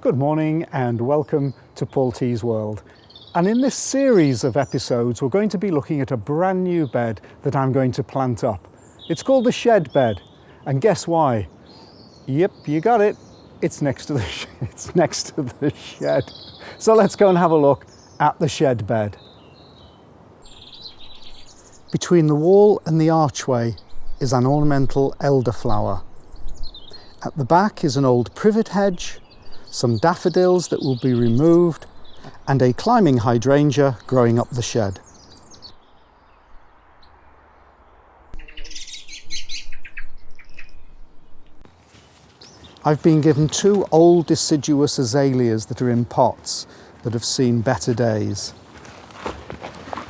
Good morning and welcome to Paul T's World. And in this series of episodes, we're going to be looking at a brand new bed that I'm going to plant up. It's called the shed bed. And guess why? Yep, you got it. It's next to the shed. So let's go and have a look at the shed bed. Between the wall and the archway is an ornamental elderflower. At the back is an old privet hedge, some daffodils that will be removed, and a climbing hydrangea growing up the shed. I've been given two old deciduous azaleas that are in pots that have seen better days.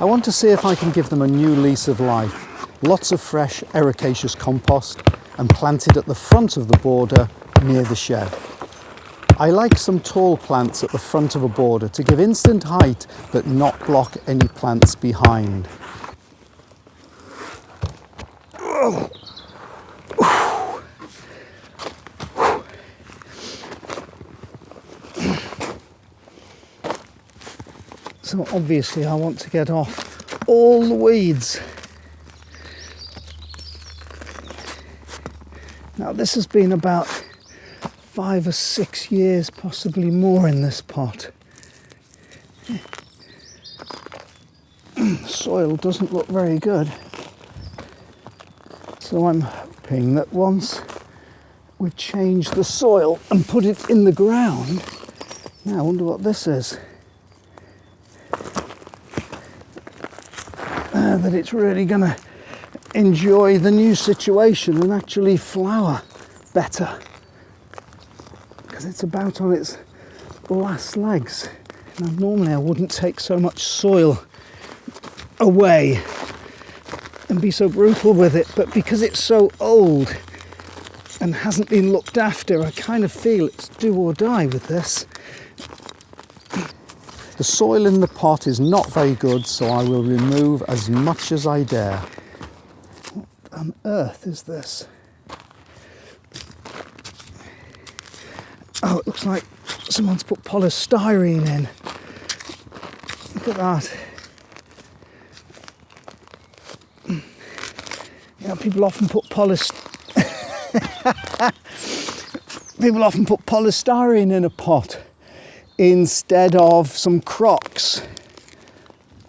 I want to see if I can give them a new lease of life. Lots of fresh ericaceous compost and planted at the front of the border near the shed. I like some tall plants at the front of a border to give instant height but not block any plants behind. So obviously I want to get off all the weeds. Now this has been about 5 or 6 years, possibly more, in this pot. The soil doesn't look very good. So I'm hoping that once we've changed the soil and put it in the ground, now I wonder what this is. That it's really going to enjoy the new situation and actually flower better. Because it's about on its last legs. Now, normally I wouldn't take so much soil away and be so brutal with it, but because it's so old and hasn't been looked after, I kind of feel it's do or die with this. The soil in the pot is not very good, so I will remove as much as I dare. What on earth is this? Oh, it looks like someone's put polystyrene in. Look at that. Yeah, people often put polystyrene in a pot instead of some crocks.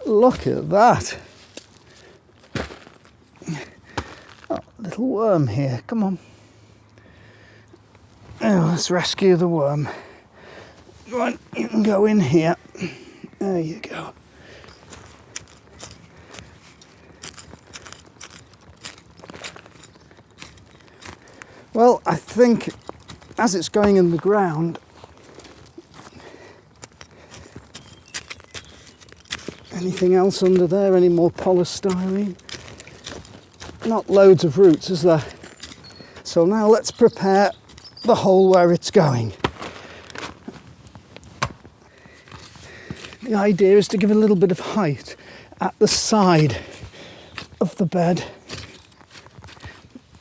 Look at that. Oh, little worm here, come on. Oh, let's rescue the worm. Go on, you can go in here. There you go. Well, I think as it's going in the ground, anything else under there? Any more polystyrene? Not loads of roots, is there? So now let's prepare the hole where it's going. The idea is to give a little bit of height at the side of the bed.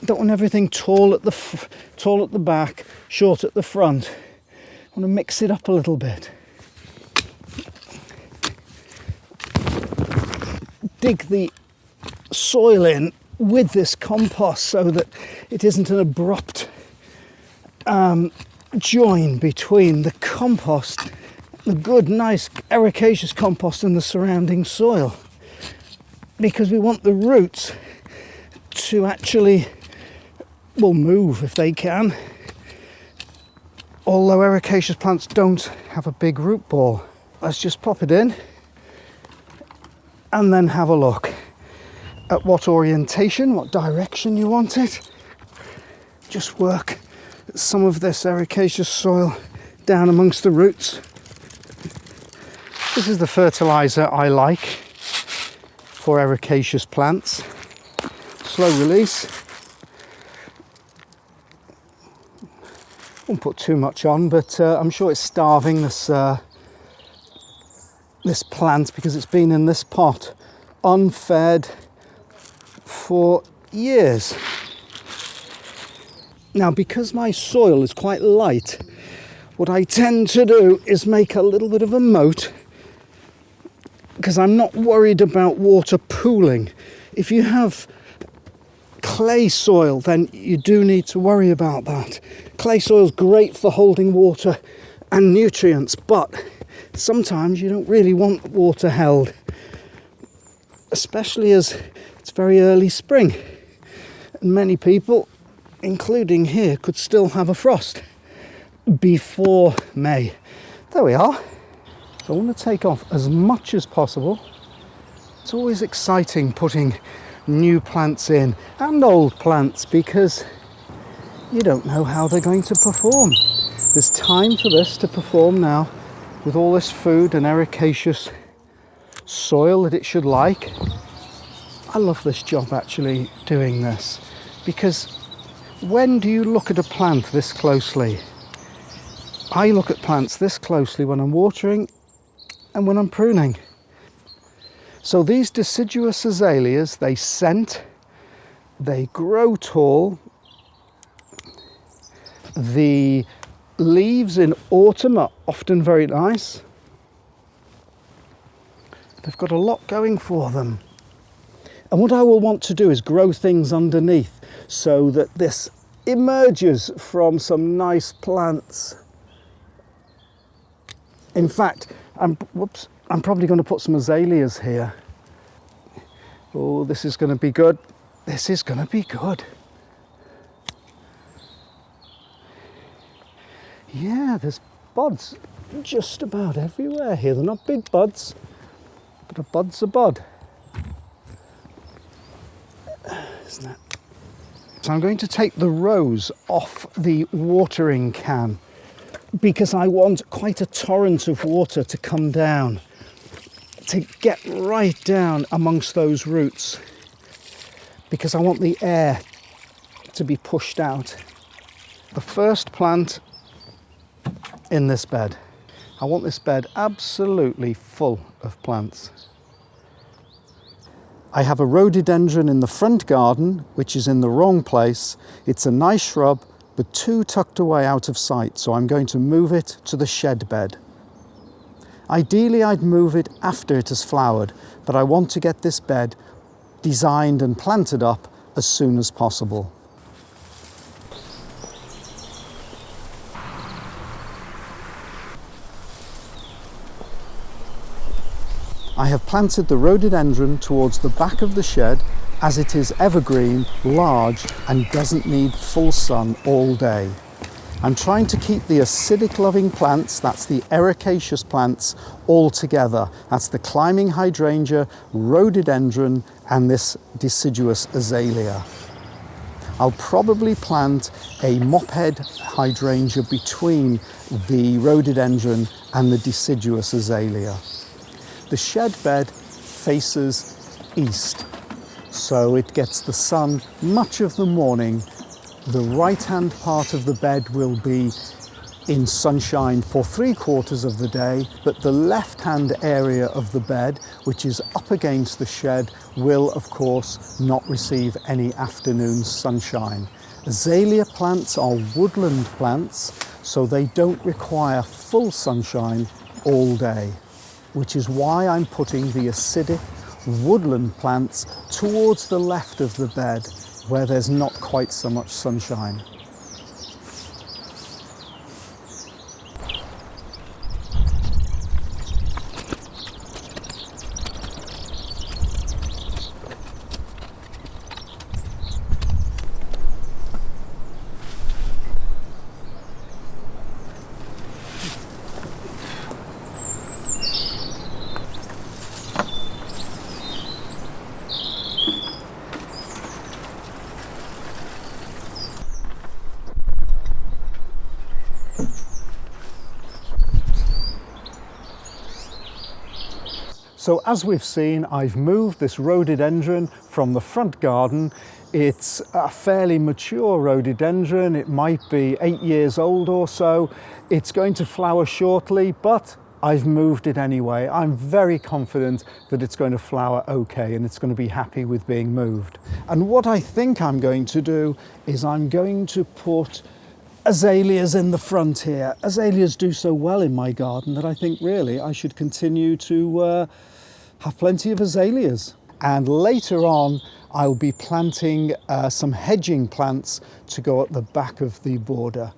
Don't want everything tall at the back, short at the front. I want to mix it up a little bit. Dig the soil in with this compost so that it isn't an abrupt join between the compost, the good, nice, ericaceous compost, and the surrounding soil. Because we want the roots to actually, well, move if they can. Although ericaceous plants don't have a big root ball. Let's just pop it in and then have a look at what orientation, what direction you want it. Just work some of this ericaceous soil down amongst the roots. This is the fertilizer I like for ericaceous plants. Slow release. Won't put too much on, but I'm sure it's starving this plant because it's been in this pot unfed for years. Now, because my soil is quite light, what I tend to do is make a little bit of a moat, because I'm not worried about water pooling. If you have clay soil, then you do need to worry about that. Clay soil is great for holding water and nutrients, but sometimes you don't really want water held, especially as it's very early spring. And many people, including here, could still have a frost before May. There we are. So I want to take off as much as possible. It's always exciting putting new plants in and old plants, because you don't know how they're going to perform. There's time for this to perform now with all this food and ericaceous soil that it should like. I love this job, actually, doing this, because when do you look at a plant this closely? I look at plants this closely when I'm watering and when I'm pruning. So these deciduous azaleas, they scent, they grow tall. The leaves in autumn are often very nice. They've got a lot going for them. And what I will want to do is grow things underneath so that this emerges from some nice plants. In fact, I'm probably going to put some azaleas here. Oh, this is going to be good. This is going to be good. Yeah, there's buds just about everywhere here. They're not big buds, but a bud's a bud. Isn't it? So I'm going to take the rose off the watering can, because I want quite a torrent of water to come down, to get right down amongst those roots, because I want the air to be pushed out. The first plant in this bed. I want this bed absolutely full of plants. I have a rhododendron in the front garden, which is in the wrong place. It's a nice shrub, but too tucked away out of sight, so I'm going to move it to the shed bed. Ideally, I'd move it after it has flowered, but I want to get this bed designed and planted up as soon as possible. I have planted the rhododendron towards the back of the shed, as it is evergreen, large, and doesn't need full sun all day. I'm trying to keep the acidic loving plants, that's the ericaceous plants, all together. That's the climbing hydrangea, rhododendron, and this deciduous azalea. I'll probably plant a mophead hydrangea between the rhododendron and the deciduous azalea. The shed bed faces east, so it gets the sun much of the morning. The right-hand part of the bed will be in sunshine for 3/4 of the day, but the left-hand area of the bed, which is up against the shed, will of course not receive any afternoon sunshine. Azalea plants are woodland plants, so they don't require full sunshine all day, which is why I'm putting the acidic woodland plants towards the left of the bed, where there's not quite so much sunshine. So as we've seen, I've moved this rhododendron from the front garden. It's a fairly mature rhododendron. It might be 8 years old or so. It's going to flower shortly, but I've moved it anyway. I'm very confident that it's going to flower okay and it's going to be happy with being moved. And what I think I'm going to do is I'm going to put azaleas in the front here. Azaleas do so well in my garden that I think really I should continue to have plenty of azaleas. And later on, I'll be planting some hedging plants to go at the back of the border.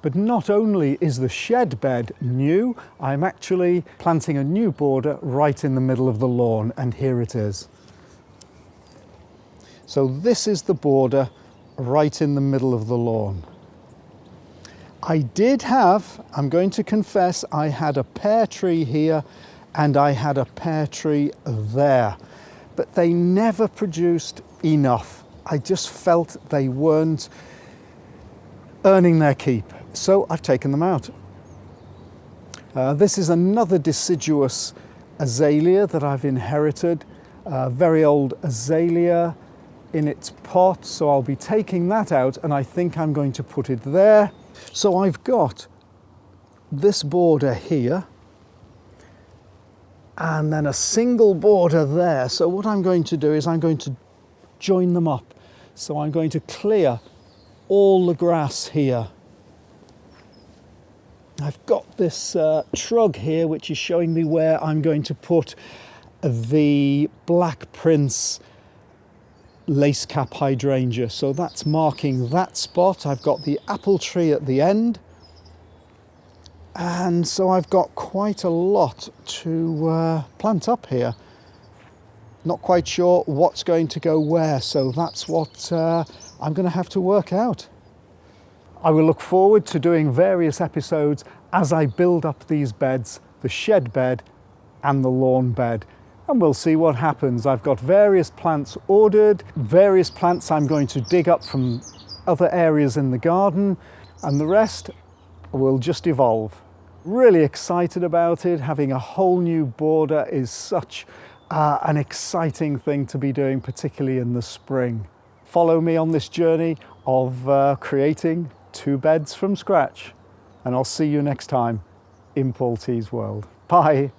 But not only is the shed bed new, I'm actually planting a new border right in the middle of the lawn, and here it is. So this is the border right in the middle of the lawn. I did have, I'm going to confess, I had a pear tree here and I had a pear tree there, but they never produced enough. I just felt they weren't earning their keep. So I've taken them out. This is another deciduous azalea that I've inherited, very old azalea in its pot. So I'll be taking that out and I think I'm going to put it there. So I've got this border here and then a single border there. So what I'm going to do is I'm going to join them up. So I'm going to clear all the grass here. I've got this trug here which is showing me where I'm going to put the Black Prince lace cap hydrangea. So that's marking that spot. I've got the apple tree at the end. And so I've got quite a lot to plant up here. Not quite sure what's going to go where, so that's what I'm going to have to work out. I will look forward to doing various episodes as I build up these beds, the shed bed and the lawn bed, and we'll see what happens. I've got various plants ordered, various plants I'm going to dig up from other areas in the garden, and the rest will just evolve. Really excited about it. Having a whole new border is such an exciting thing to be doing, particularly in the spring. Follow me on this journey of creating 2 beds from scratch, and I'll see you next time in Paul T's World. Bye.